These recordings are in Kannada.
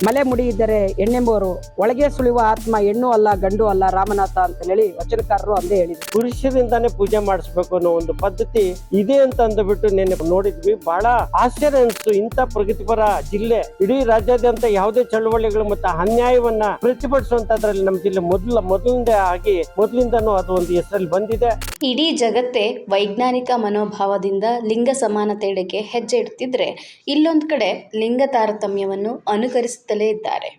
ಮಲೆ ಮುಡಿ ಇದ್ದರೆ ಎಣ್ಣೆಂಬುವರು, ಒಳಗೆ ಸುಳಿಯುವ ಆತ್ಮ ಹೆಣ್ಣು ಅಲ್ಲ ಗಂಡು ಅಲ್ಲ ರಾಮನಾಥ ಅಂತ ಹೇಳಿ ವಚನಕಾರರು ಅಂದೇ ಹೇಳಿದ್ರು. ಪುರುಷರಿಂದಾನೇ ಪೂಜೆ ಮಾಡಿಸ್ಬೇಕು ಅನ್ನೋ ಒಂದು ಪದ್ಧತಿ ಇದೆ ಅಂತ ಅಂದ್ಬಿಟ್ಟು ನೆನ್ನೆ ನೋಡಿದ್ವಿ. ಬಹಳ ಆಶ್ಚರ್ಯ ಅನಿಸ್ತು. ಇಂಥ ಪ್ರಗತಿಪರ ಜಿಲ್ಲೆ ಇಡೀ ರಾಜ್ಯಾದ್ಯಂತ ಯಾವುದೇ ಚಳವಳಿಗಳು ಮತ್ತು ಅನ್ಯಾಯವನ್ನ ಪ್ರತಿಭಟಿಸುವಂತದ್ರಲ್ಲಿ ನಮ್ಮ ಜಿಲ್ಲೆ ಮೊದಲಿಂದ ಆಗಿ ಮೊದಲಿಂದನೂ ಅದು ಒಂದು ಹೆಸರಲ್ಲಿ ಬಂದಿದೆ. ಇಡೀ ಜಗತ್ತೇ ವೈಜ್ಞಾನಿಕ ಮನೋಭಾವದಿಂದ ಲಿಂಗ ಸಮಾನತೆಯೆಡೆಗೆ ಹೆಜ್ಜೆ ಇಡುತ್ತಿದ್ರೆ, ಇಲ್ಲೊಂದು ಕಡೆ ಲಿಂಗ ತಾರತಮ್ಯವನ್ನು ಅನುಕರಿಸುತ್ತಲೇ ಇದ್ದಾರೆ.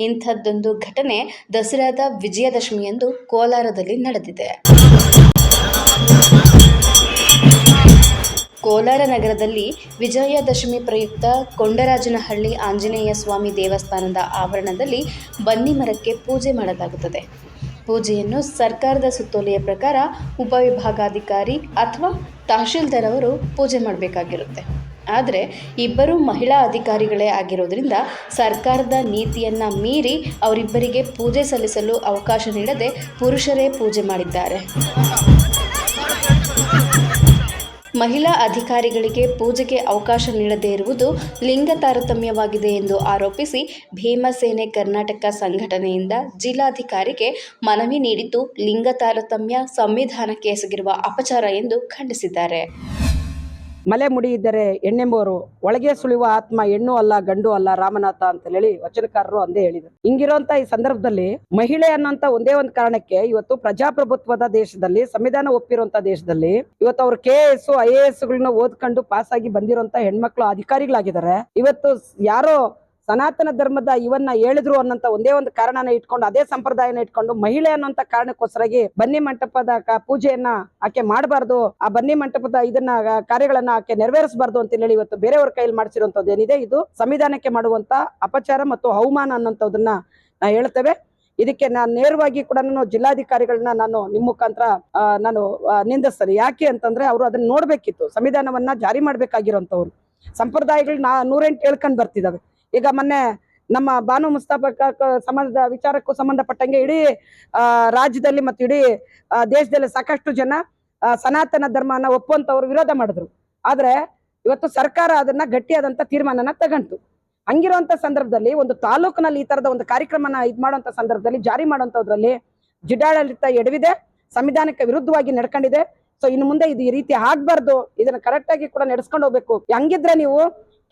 ಇಂಥದ್ದೊಂದು ಘಟನೆ ದಸರಾದ ವಿಜಯದಶಮಿಯಂದು ಕೋಲಾರದಲ್ಲಿ ನಡೆದಿದೆ. ಕೋಲಾರ ನಗರದಲ್ಲಿ ವಿಜಯದಶಮಿ ಪ್ರಯುಕ್ತ ಕೊಂಡರಾಜನಹಳ್ಳಿ ಆಂಜನೇಯ ಸ್ವಾಮಿ ದೇವಸ್ಥಾನದ ಆವರಣದಲ್ಲಿ ಬನ್ನಿ ಮರಕ್ಕೆ ಪೂಜೆ ಮಾಡಲಾಗುತ್ತದೆ. ಪೂಜೆಯನ್ನು ಸರ್ಕಾರದ ಸುತ್ತೋಲೆಯ ಪ್ರಕಾರ ಉಪವಿಭಾಗಾಧಿಕಾರಿ ಅಥವಾ ತಹಶೀಲ್ದಾರ್ ಅವರು ಪೂಜೆ ಮಾಡಬೇಕಾಗಿರುತ್ತೆ. ಆದರೆ ಇಬ್ಬರು ಮಹಿಳಾ ಅಧಿಕಾರಿಗಳೇ ಆಗಿರೋದ್ರಿಂದ ಸರ್ಕಾರದ ನೀತಿಯನ್ನು ಮೀರಿ ಅವರಿಬ್ಬರಿಗೆ ಪೂಜೆ ಸಲ್ಲಿಸಲು ಅವಕಾಶ ನೀಡದೆ ಪುರುಷರೇ ಪೂಜೆ ಮಾಡಿದ್ದಾರೆ. ಮಹಿಳಾ ಅಧಿಕಾರಿಗಳಿಗೆ ಪೂಜೆಗೆ ಅವಕಾಶ ನೀಡದೇ ಇರುವುದು ಲಿಂಗ ತಾರತಮ್ಯವಾಗಿದೆ ಎಂದು ಆರೋಪಿಸಿ ಭೀಮಸೇನೆ ಕರ್ನಾಟಕ ಸಂಘಟನೆಯಿಂದ ಜಿಲ್ಲಾಧಿಕಾರಿಗೆ ಮನವಿ ನೀಡಿದ್ದು, ಲಿಂಗ ತಾರತಮ್ಯ ಸಂವಿಧಾನಕ್ಕೆ ಎಸಗಿರುವ ಅಪಚಾರ ಎಂದು ಖಂಡಿಸಿದ್ದಾರೆ. ಮಲೆ ಮುಡಿ ಇದ್ದರೆ ಎಣ್ಣೆಂಬುವರು, ಒಳಗೆ ಸುಳಿಯುವ ಆತ್ಮ ಹೆಣ್ಣು ಅಲ್ಲ ಗಂಡು ಅಲ್ಲ ರಾಮನಾಥ ಅಂತ ಹೇಳಿ ವಚನಕಾರರು ಅಂದೇ ಹೇಳಿದ್ರು. ಹಿಂಗಿರುವಂತ ಈ ಸಂದರ್ಭದಲ್ಲಿ ಮಹಿಳೆ ಅನ್ನೋಂತ ಒಂದೇ ಒಂದು ಕಾರಣಕ್ಕೆ ಇವತ್ತು ಪ್ರಜಾಪ್ರಭುತ್ವದ ದೇಶದಲ್ಲಿ, ಸಂವಿಧಾನ ಒಪ್ಪಿರುವಂತ ದೇಶದಲ್ಲಿ ಇವತ್ತು ಅವ್ರು KS IAS ಗಳನ್ನ ಓದ್ಕೊಂಡು ಪಾಸ್ ಆಗಿ ಬಂದಿರುವಂತ ಹೆಣ್ಮಕ್ಳು ಅಧಿಕಾರಿಗಳಾಗಿದ್ದಾರೆ. ಇವತ್ತು ಯಾರೋ ಸನಾತನ ಧರ್ಮದ ಇವನ್ನ ಹೇಳಿದ್ರು ಅನ್ನೋಂತ ಒಂದೇ ಒಂದು ಕಾರಣನ ಇಟ್ಕೊಂಡು, ಅದೇ ಸಂಪ್ರದಾಯನ ಇಟ್ಕೊಂಡು ಮಹಿಳೆ ಅನ್ನೋಂತ ಕಾರಣಕ್ಕೋಸ್ಕರಾಗಿ ಬನ್ನಿ ಮಂಟಪದ ಪೂಜೆಯನ್ನ ಆಕೆ ಮಾಡಬಾರ್ದು, ಆ ಬನ್ನಿ ಮಂಟಪದ ಇದನ್ನ ಕಾರ್ಯಗಳನ್ನ ಆಕೆ ನೆರವೇರಿಸಬಾರ್ದು ಅಂತ ಹೇಳಿ ಇವತ್ತು ಬೇರೆಯವ್ರ ಕೈಯಲ್ಲಿ ಮಾಡಿಸಿರುವಂತದ್ದು ಏನಿದೆ, ಇದು ಸಂವಿಧಾನಕ್ಕೆ ಮಾಡುವಂತ ಅಪಚಾರ ಮತ್ತು ಅವಮಾನ ಅನ್ನೋಂಥದ್ದನ್ನ ನಾವು ಹೇಳ್ತೇವೆ. ಇದಕ್ಕೆ ನಾನು ನೇರವಾಗಿ ಕೂಡ ಜಿಲ್ಲಾಧಿಕಾರಿಗಳನ್ನ ನಾನು ನಿಮ್ಮ ಮುಖಾಂತರ ನಾನು ನಿಂದಿಸ್ತೇನೆ. ಯಾಕೆ ಅಂತಂದ್ರೆ ಅವರು ಅದನ್ನ ನೋಡ್ಬೇಕಿತ್ತು. ಸಂವಿಧಾನವನ್ನ ಜಾರಿ ಮಾಡ್ಬೇಕಾಗಿರೋಂಥವ್ರು ಸಂಪ್ರದಾಯಗಳನ್ನ 108 ಹೇಳ್ಕೊಂಡ್ ಬರ್ತಿದಾವೆ. ಈಗ ಮೊನ್ನೆ ನಮ್ಮ ಬಾನು ಮುಸ್ತಾಫಾ ಸಮಾಜದ ವಿಚಾರಕ್ಕೂ ಸಂಬಂಧಪಟ್ಟಂಗೆ ಇಡೀ ರಾಜ್ಯದಲ್ಲಿ ಮತ್ತು ಇಡೀ ದೇಶದಲ್ಲಿ ಸಾಕಷ್ಟು ಜನ ಸನಾತನ ಧರ್ಮನ ಒಪ್ಪುವಂತವ್ರು ವಿರೋಧ ಮಾಡಿದ್ರು. ಆದ್ರೆ ಇವತ್ತು ಸರ್ಕಾರ ಅದನ್ನ ಗಟ್ಟಿಯಾದಂತ ತೀರ್ಮಾನನ ತಗಂತು. ಹಂಗಿರುವಂತ ಸಂದರ್ಭದಲ್ಲಿ ಒಂದು ತಾಲೂಕಿನಲ್ಲಿ ಈ ತರದ ಒಂದು ಕಾರ್ಯಕ್ರಮನ ಮಾಡುವಂತ ಸಂದರ್ಭದಲ್ಲಿ ಜಾರಿ ಮಾಡುವಂತದ್ರಲ್ಲಿ ಜಿಲ್ಲಾಡಳಿತ ಎಡವಿದೆ, ಸಂವಿಧಾನಕ್ಕೆ ವಿರುದ್ಧವಾಗಿ ನಡ್ಕೊಂಡಿದೆ. ಸೊ ಇನ್ನು ಮುಂದೆ ಇದು ಈ ರೀತಿ ಆಗ್ಬಾರ್ದು, ಇದನ್ನ ಕರೆಕ್ಟ್ ಆಗಿ ಕೂಡ ನಡೆಸ್ಕೊಂಡು ಹೋಗ್ಬೇಕು. ಹಂಗಿದ್ರೆ ನೀವು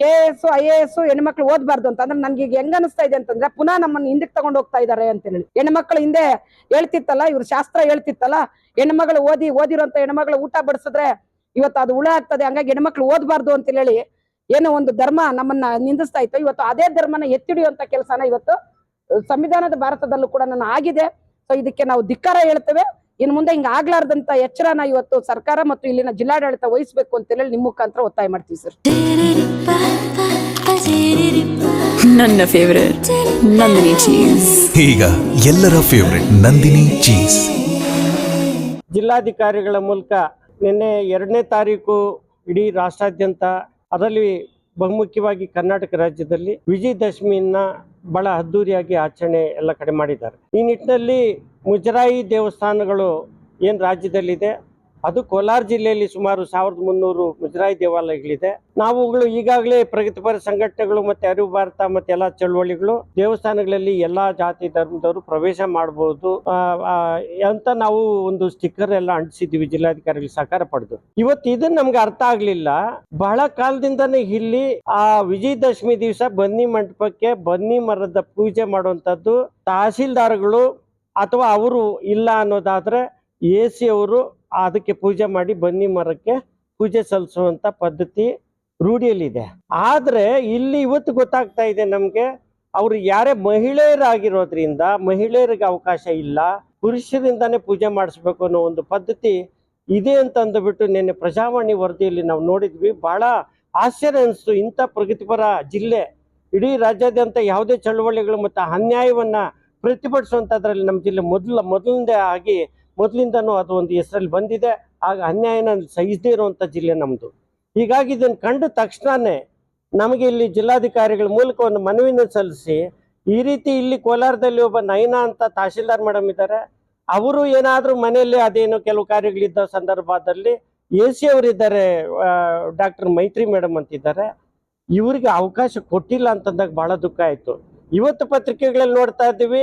KS IAS ಹೆಣ್ಮಕ್ಳು ಓದ್ಬಾರ್ದು ಅಂತಂದ್ರೆ ನನ್ಗೆ ಈಗ ಹೆಂಗ ಅನಿಸ್ತಾ ಇದೆ ಅಂತಂದ್ರೆ ಪುನಃ ನಮ್ಮನ್ನ ಹಿಂದಕ್ಕೆ ತಗೊಂಡು ಹೋಗ್ತಾ ಇದಾರೆ ಅಂತ ಹೇಳಿ. ಹೆಣ್ಮಕ್ಳು ಹಿಂದೆ ಹೇಳ್ತಿತ್ತಲ್ಲ, ಇವ್ರ ಶಾಸ್ತ್ರ ಹೇಳ್ತಿತ್ತಲ್ಲ, ಹೆಣ್ಮಗಳು ಓದಿರುವಂತ ಹೆಣ್ಮಗಳು ಊಟ ಬಡಿಸಿದ್ರೆ ಇವತ್ತು ಅದು ಹುಳ ಆಗ್ತದೆ, ಹಂಗಾಗಿ ಹೆಣ್ಮಕ್ಳು ಓದ್ಬಾರ್ದು ಅಂತ ಹೇಳಿ ಏನೋ ಒಂದು ಧರ್ಮ ನಮ್ಮನ್ನ ನಿಂದಿಸ್ತಾ ಇತ್ತು. ಇವತ್ತು ಅದೇ ಧರ್ಮನ ಎತ್ತಿಡಿಯುವಂತ ಕೆಲಸನ ಇವತ್ತು ಸಂವಿಧಾನದ ಭಾರತದಲ್ಲೂ ಕೂಡ ಆಗಿದೆ. ಸೊ ಇದಕ್ಕೆ ನಾವು ಧಿಕ್ಕಾರ ಹೇಳ್ತೇವೆ. ಇನ್ನು ಮುಂದೆ ಹಿಂಗ ಆಗ್ಲಾರ್ದಂತ ಎಚ್ಚರನ ಇವತ್ತು ಸರ್ಕಾರ ಮತ್ತು ಇಲ್ಲಿನ ಜಿಲ್ಲಾಡಳಿತ ವಹಿಸಬೇಕು ಅಂತ ಹೇಳಿ ನಿಮ್ಮ ಮುಖಾಂತರ ಒತ್ತಾಯ ಮಾಡ್ತೀವಿ ಸರ್. ನನ್ನ ಫೇವರೇಟ್ ನಂದಿನಿ ಚೀಸ್. ಈಗ ಎಲ್ಲರ ಫೇವರೇಟ್ ನಂದಿನಿ ಚೀಸ್. ಜಿಲ್ಲಾಧಿಕಾರಿಗಳ ಮೂಲಕ ನಿನ್ನೆ 2ನೇ ತಾರೀಕು ಇಡೀ ರಾಷ್ಟ್ರಾದ್ಯಂತ, ಅದರಲ್ಲಿ ಬಹುಮುಖ್ಯವಾಗಿ ಕರ್ನಾಟಕ ರಾಜ್ಯದಲ್ಲಿ ವಿಜಯದಶಮಿಯನ್ನ ಬಹಳ ಅದ್ದೂರಿಯಾಗಿ ಆಚರಣೆ ಎಲ್ಲ ಕಡೆ ಮಾಡಿದ್ದಾರೆ. ಈ ನಿಟ್ಟಿನಲ್ಲಿ ಮುಜರಾಯಿ ದೇವಸ್ಥಾನಗಳು ಏನು ರಾಜ್ಯದಲ್ಲಿದೆ, ಅದು ಕೋಲಾರ ಜಿಲ್ಲೆಯಲ್ಲಿ ಸುಮಾರು 1300 ಮುಜರಾಯಿ ದೇವಾಲಯಗಳಿದೆ. ನಾವುಗಳು ಈಗಾಗಲೇ ಪ್ರಗತಿಪರ ಸಂಘಟನೆಗಳು ಮತ್ತೆ ಅರಿವು ಭಾರತ ಮತ್ತೆ ಎಲ್ಲಾ ಚಳವಳಿಗಳು ದೇವಸ್ಥಾನಗಳಲ್ಲಿ ಎಲ್ಲಾ ಜಾತಿ ಧರ್ಮದವರು ಪ್ರವೇಶ ಮಾಡಬಹುದು ಅಂತ ನಾವು ಒಂದು ಸ್ಟಿಕ್ಕರ್ ಎಲ್ಲ ಅಂಟಿಸಿದ್ವಿ ಜಿಲ್ಲಾಧಿಕಾರಿಗಳು ಸಹಕಾರ ಪಡೆದು. ಇವತ್ತು ಇದನ್ನ ನಮ್ಗೆ ಅರ್ಥ ಆಗ್ಲಿಲ್ಲ. ಬಹಳ ಕಾಲದಿಂದಾನೇ ಇಲ್ಲಿ ಆ ವಿಜಯದಶಮಿ ದಿವಸ ಬನ್ನಿ ಮಂಟಪಕ್ಕೆ ಬನ್ನಿ ಮರದ ಪೂಜೆ ಮಾಡುವಂತದ್ದು ತಹಸೀಲ್ದಾರ್ಗಳು ಅಥವಾ ಅವರು ಇಲ್ಲ ಅನ್ನೋದಾದ್ರೆ AC ಅವರು ಅದಕ್ಕೆ ಪೂಜೆ ಮಾಡಿ ಬನ್ನಿ ಮರಕ್ಕೆ ಪೂಜೆ ಸಲ್ಲಿಸುವಂತ ಪದ್ಧತಿ ರೂಢಿಯಲ್ಲಿದೆ. ಆದ್ರೆ ಇಲ್ಲಿ ಇವತ್ತು ಗೊತ್ತಾಗ್ತಾ ಇದೆ ನಮ್ಗೆ, ಅವ್ರು ಯಾರೇ ಮಹಿಳೆಯರಾಗಿರೋದ್ರಿಂದ ಮಹಿಳೆಯರಿಗೆ ಅವಕಾಶ ಇಲ್ಲ, ಪುರುಷರಿಂದಾನೇ ಪೂಜೆ ಮಾಡಿಸ್ಬೇಕು ಅನ್ನೋ ಒಂದು ಪದ್ಧತಿ ಇದೆ ಅಂತ ಅಂದ್ಬಿಟ್ಟು ನಿನ್ನೆ ಪ್ರಜಾವಾಣಿ ವರದಿಯಲ್ಲಿ ನಾವು ನೋಡಿದ್ವಿ. ಬಹಳ ಆಶ್ಚರ್ಯ ಅನಿಸ್ತು. ಇಂಥ ಪ್ರಗತಿಪರ ಜಿಲ್ಲೆ ಇಡೀ ರಾಜ್ಯಾದ್ಯಂತ ಯಾವುದೇ ಚಳವಳಿಗಳು ಮತ್ತು ಅನ್ಯಾಯವನ್ನ ಪ್ರತಿಭಟಿಸುವಂತದ್ರಲ್ಲಿ ನಮ್ಮ ಜಿಲ್ಲೆ ಮೊದಲಿಂದ ಆಗಿ ಮೊದಲಿಂದನೂ ಅದು ಒಂದು ಹೆಸರಲ್ಲಿ ಬಂದಿದೆ. ಆಗ ಅನ್ಯಾಯನ ಸಹಿಸದೇ ಇರುವಂತ ಜಿಲ್ಲೆ ನಮ್ದು. ಹೀಗಾಗಿ ಇದನ್ನು ಕಂಡ ತಕ್ಷಣನೇ ನಮಗೆ ಇಲ್ಲಿ ಜಿಲ್ಲಾಧಿಕಾರಿಗಳ ಮೂಲಕ ಒಂದು ಮನವಿನ ಸಲ್ಲಿಸಿ, ಈ ರೀತಿ ಇಲ್ಲಿ ಕೋಲಾರದಲ್ಲಿ ಒಬ್ಬ ನಯನಾ ಅಂತ ತಹಶೀಲ್ದಾರ್ ಮೇಡಮ್ ಇದ್ದಾರೆ, ಅವರು ಏನಾದರೂ ಮನೆಯಲ್ಲಿ ಅದೇನೋ ಕೆಲವು ಕಾರ್ಯಗಳಿದ್ದ ಸಂದರ್ಭದಲ್ಲಿ AC ಅವರಿದ್ದಾರೆ, ಡಾಕ್ಟರ್ ಮೈತ್ರಿ ಮೇಡಮ್ ಅಂತಿದ್ದಾರೆ, ಇವರಿಗೆ ಅವಕಾಶ ಕೊಟ್ಟಿಲ್ಲ ಅಂತಂದಾಗ ಬಹಳ ದುಃಖ ಆಯ್ತು. ಇವತ್ತು ಪತ್ರಿಕೆಗಳಲ್ಲಿ ನೋಡ್ತಾ ಇದ್ದೀವಿ,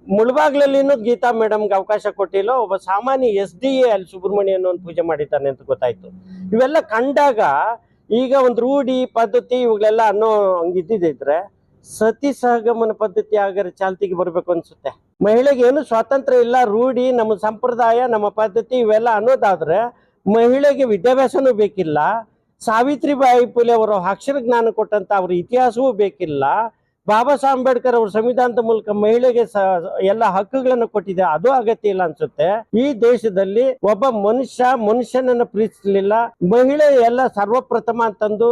ಮುಳಬಾಗ್ಲಲ್ಲಿನೂ ಗೀತಾ ಮೇಡಮ್ಗೆ ಅವಕಾಶ ಕೊಟ್ಟಿಲ್ಲ, ಒಬ್ಬ ಸಾಮಾನ್ಯ SDA ಅಲ್ಲಿ ಸುಬ್ರಹ್ಮಣ್ಯನ ಒಂದು ಪೂಜೆ ಮಾಡಿದ್ದಾನೆ ಅಂತ ಗೊತ್ತಾಯ್ತು. ಇವೆಲ್ಲ ಕಂಡಾಗ ಈಗ ಒಂದು ರೂಢಿ ಪದ್ಧತಿ ಇವುಗಳೆಲ್ಲ ಅನ್ನೋ ಹಂಗಿದ್ದಿದ್ರೆ ಸತಿ ಸಹಗಮನ ಪದ್ಧತಿ ಆಗರ ಚಾಲ್ತಿಗೆ ಬರ್ಬೇಕು ಅನ್ಸುತ್ತೆ. ಮಹಿಳೆಗೆ ಏನು ಸ್ವಾತಂತ್ರ್ಯ ಇಲ್ಲ, ರೂಢಿ ನಮ್ಮ ಸಂಪ್ರದಾಯ ನಮ್ಮ ಪದ್ಧತಿ ಇವೆಲ್ಲ ಅನ್ನೋದಾದ್ರೆ ಮಹಿಳೆಗೆ ವಿದ್ಯಾಭ್ಯಾಸನೂ ಬೇಕಿಲ್ಲ, ಸಾವಿತ್ರಿಬಾಯಿ ಫುಲೆ ಅವರು ಅಕ್ಷರ ಜ್ಞಾನ ಕೊಟ್ಟಂತ ಅವ್ರ ಇತಿಹಾಸವೂ ಬೇಕಿಲ್ಲ, ಬಾಬಾ ಸಾಹೇಬ್ ಅಂಬೇಡ್ಕರ್ ಅವ್ರ ಸಂವಿಧಾನದ ಮೂಲಕ ಮಹಿಳೆಗೆ ಎಲ್ಲ ಹಕ್ಕುಗಳನ್ನು ಕೊಟ್ಟಿದೆ, ಅದು ಅಗತ್ಯ ಇಲ್ಲ ಅನ್ಸುತ್ತೆ. ಈ ದೇಶದಲ್ಲಿ ಒಬ್ಬ ಮನುಷ್ಯನನ್ನ ಪ್ರೀತಿಸಲಿಲ್ಲ, ಮಹಿಳೆ ಎಲ್ಲ ಸರ್ವಪ್ರಥಮ ಅಂತಂದು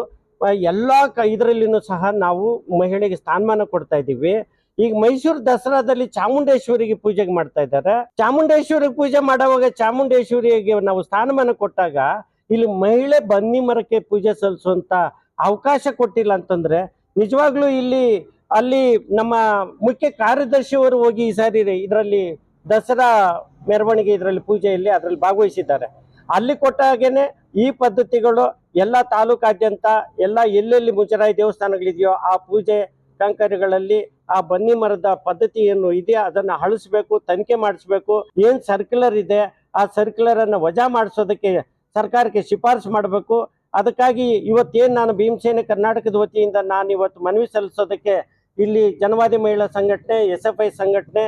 ಎಲ್ಲಾ ಇದರಲ್ಲಿನೂ ಸಹ ನಾವು ಮಹಿಳೆಗೆ ಸ್ಥಾನಮಾನ ಕೊಡ್ತಾ ಇದ್ದೀವಿ. ಈಗ ಮೈಸೂರು ದಸರಾದಲ್ಲಿ ಚಾಮುಂಡೇಶ್ವರಿಗೆ ಪೂಜೆಗೆ ಮಾಡ್ತಾ ಇದ್ದಾರೆ. ಚಾಮುಂಡೇಶ್ವರಿಗೆ ಪೂಜೆ ಮಾಡುವಾಗ ಚಾಮುಂಡೇಶ್ವರಿಗೆ ನಾವು ಸ್ಥಾನಮಾನ ಕೊಟ್ಟಾಗ ಇಲ್ಲಿ ಮಹಿಳೆ ಬನ್ನಿ ಮರಕ್ಕೆ ಪೂಜೆ ಸಲ್ಲಿಸುವಂತ ಅವಕಾಶ ಕೊಟ್ಟಿಲ್ಲ ಅಂತಂದ್ರೆ ನಿಜವಾಗ್ಲೂ ಅಲ್ಲಿ ನಮ್ಮ ಮುಖ್ಯ ಕಾರ್ಯದರ್ಶಿಯವರು ಹೋಗಿ ಈ ಸಾರಿ ಇದರಲ್ಲಿ ದಸರಾ ಮೆರವಣಿಗೆ ಇದರಲ್ಲಿ ಪೂಜೆಯಲ್ಲಿ ಅದರಲ್ಲಿ ಭಾಗವಹಿಸಿದ್ದಾರೆ. ಅಲ್ಲಿ ಕೊಟ್ಟಾಗೇನೆ ಈ ಪದ್ಧತಿಗಳು ಎಲ್ಲ ತಾಲೂಕಾದ್ಯಂತ ಎಲ್ಲ ಎಲ್ಲೆಲ್ಲಿ ಮುಜರಾಯಿ ದೇವಸ್ಥಾನಗಳಿದೆಯೋ ಆ ಪೂಜೆ ಕೈಂಕರ್ಯಗಳಲ್ಲಿ ಆ ಬನ್ನಿ ಮರದ ಪದ್ಧತಿ ಏನು ಇದೆಯಾ ಅದನ್ನ ಅಳಿಸ್ಬೇಕು, ತನಿಖೆ ಮಾಡಿಸ್ಬೇಕು. ಏನ್ ಸರ್ಕ್ಯುಲರ್ ಇದೆ ಆ ಸರ್ಕ್ಯುಲರ್ ಅನ್ನ ವಜಾ ಮಾಡಿಸೋದಕ್ಕೆ ಸರ್ಕಾರಕ್ಕೆ ಶಿಫಾರಸು ಮಾಡಬೇಕು. ಅದಕ್ಕಾಗಿ ಇವತ್ತೇನು ನಾನು ಭೀಮಸೇನೆ ಕರ್ನಾಟಕದ ವತಿಯಿಂದ ನಾನು ಇವತ್ತು ಮನವಿ ಸಲ್ಲಿಸೋದಕ್ಕೆ ಇಲ್ಲಿ ಜನವಾದಿ ಮಹಿಳಾ ಸಂಘಟನೆ, SFI ಸಂಘಟನೆ,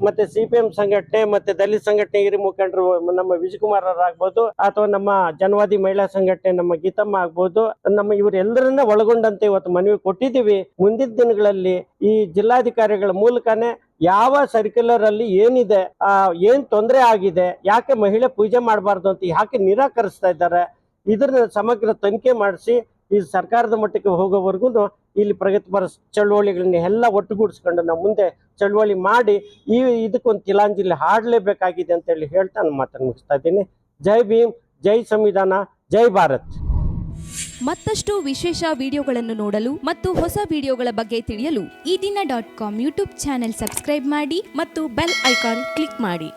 ಮತ್ತೆ CPM ಸಂಘಟನೆ, ಮತ್ತೆ ದಲಿತ ಸಂಘಟನೆ ಹಿರಿಯ ಮುಖಂಡರು ನಮ್ಮ ವಿಜಯಕುಮಾರ್ ಆಗ್ಬೋದು, ಅಥವಾ ನಮ್ಮ ಜನವಾದಿ ಮಹಿಳಾ ಸಂಘಟನೆ ನಮ್ಮ ಗೀತಮ್ಮ ಆಗ್ಬೋದು, ನಮ್ಮ ಇವರೆಲ್ಲರನ್ನ ಒಳಗೊಂಡಂತೆ ಇವತ್ತು ಮನವಿ ಕೊಟ್ಟಿದ್ದೀವಿ. ಮುಂದಿನ ದಿನಗಳಲ್ಲಿ ಈ ಜಿಲ್ಲಾಧಿಕಾರಿಗಳ ಮೂಲಕನೇ ಯಾವ ಸರ್ಕ್ಯುಲರ್ ಅಲ್ಲಿ ಏನಿದೆ, ಏನ್ ತೊಂದರೆ ಆಗಿದೆ, ಯಾಕೆ ಮಹಿಳೆ ಪೂಜೆ ಮಾಡಬಾರ್ದು ಅಂತ ಯಾಕೆ ನಿರಾಕರಿಸ್ತಾ ಇದ್ದಾರೆ, ಇದನ್ನ ಸಮಗ್ರ ತನಿಖೆ ಮಾಡಿಸಿ ಈ ಸರ್ಕಾರದ ಮಟ್ಟಕ್ಕೆ ಹೋಗೋವರೆಗೂ ಇಲ್ಲಿ ಪ್ರಗತಿಪರ ಚಳವಳಿಗಳನ್ನ ಎಲ್ಲ ಒಟ್ಟುಗೂಡಿಸ್ಕೊಂಡು ನಾವು ಮುಂದೆ ಚಳವಳಿ ಮಾಡಿ ಇದಕ್ಕೊಂದು ತಿಲಾಂಜಲಿ ಹಾಡಲೇಬೇಕಾಗಿದೆ ಅಂತ ಹೇಳಿ ಹೇಳ್ತಾ ನಾನು ಮಾತನ್ನು ಮುಗಿಸ್ತಾ ಇದ್ದೀನಿ. ಜೈ ಭೀಮ್, ಜೈ ಸಂವಿಧಾನ, ಜೈ ಭಾರತ್. ಮತ್ತಷ್ಟು ವಿಶೇಷ ವಿಡಿಯೋಗಳನ್ನು ನೋಡಲು ಮತ್ತು ಹೊಸ ವಿಡಿಯೋಗಳ ಬಗ್ಗೆ ತಿಳಿಯಲು ಈ ದಿನ .com ಯೂಟ್ಯೂಬ್ ಚಾನೆಲ್ ಸಬ್ಸ್ಕ್ರೈಬ್ ಮಾಡಿ ಮತ್ತು ಬೆಲ್ ಐಕಾನ್ ಕ್ಲಿಕ್ ಮಾಡಿ.